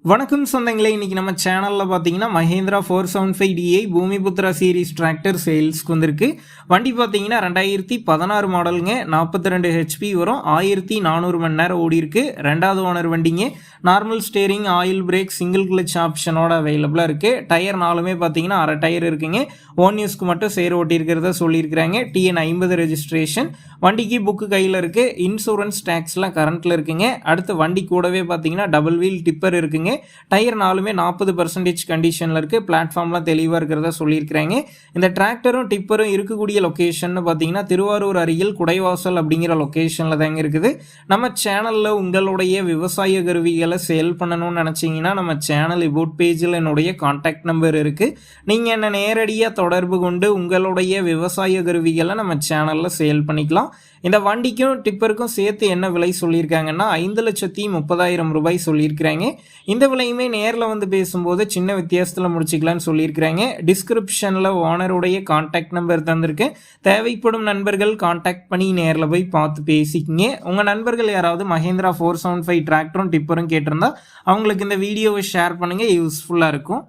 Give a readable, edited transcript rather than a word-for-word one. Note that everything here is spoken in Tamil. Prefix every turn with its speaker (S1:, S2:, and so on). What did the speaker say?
S1: வணக்கம் சொந்தங்களே, இன்னைக்கு நம்ம சேனலில் பார்த்தீங்கன்னா Mahindra 475DI Bhoomiputra series tractor சேல்ஸ்க்கு வந்திருக்கு. வண்டி பார்த்தீங்கன்னா 2016 மாடலுங்க. 42 ஹெச்பி வரும். 1400 மணி நேரம் ஓடி இருக்கு. ரெண்டாவது ஓனர் வண்டிங்க. Normal steering, oil brake, single clutch ஆப்ஷனோட அவைலபிளாக இருக்குது. டயர் நாலுமே பார்த்தீங்கன்னா அரை டயர் இருக்குங்க. ஓன் யூஸ்க்கு மட்டும் சேர் ஓட்டியிருக்கிறத சொல்லியிருக்கிறாங்க. TN 50 registration. வண்டிக்கு புக்கு கையில் இருக்குது. இன்சூரன்ஸ் டேக்ஸ்லாம் கரண்ட்டில் இருக்குங்க. அடுத்து வண்டி கூடவே பார்த்தீங்கன்னா டபுள் வீல் டிப்பர் இருக்குங்க. டயர் நாலுமே 40% கண்டிஷனில் இருக்குது. பிளாட்ஃபார்ம்லாம் தெளிவாக இருக்கிறதா சொல்லியிருக்கிறாங்க. இந்த டிராக்டரும் டிப்பரும் இருக்கக்கூடிய லொக்கேஷன் பார்த்தீங்கன்னா திருவாரூர் அருகில் குடைவாசல் அப்படிங்கிற லொக்கேஷனில் தாங்க இருக்குது. நம்ம சேனலில் உங்களுடைய விவசாய கருவிகளை சேல் பண்ணணும்னு நினச்சிங்கன்னா நம்ம சேனல் இபோட் பேஜில் என்னுடைய கான்டாக்ட் நம்பர் இருக்குது. நீங்கள் என்ன நேரடியாக தொடர்பு கொண்டு உங்களுடைய விவசாய கருவிகளை நம்ம சேனலில் சேல் பண்ணிக்கலாம். இந்த வண்டிக்கும் டிப்பருக்கும் சேர்த்து என்ன விலை சொல்லியிருக்காங்கன்னா 5,30,000 ரூபாய் சொல்லியிருக்கிறாங்க. இந்த விலையுமே நேரில் வந்து பேசும்போது சின்ன வித்தியாசத்தில் முடிச்சுக்கலான்னு சொல்லியிருக்கிறாங்க. டிஸ்கிரிப்ஷனில் ஓனருடைய கான்டாக்ட் நம்பர் தந்திருக்கேன். தேவைப்படும் நண்பர்கள் கான்டாக்ட் பண்ணி நேரில் போய் பார்த்து பேசிக்கிங்க. உங்கள் நண்பர்கள் யாராவது மஹேந்திரா 475 டிராக்டரும் டிப்பரும் கேட்டிருந்தா அவங்களுக்கு இந்த வீடியோவை ஷேர் பண்ணுங்கள். யூஸ்ஃபுல்லாக இருக்கும்.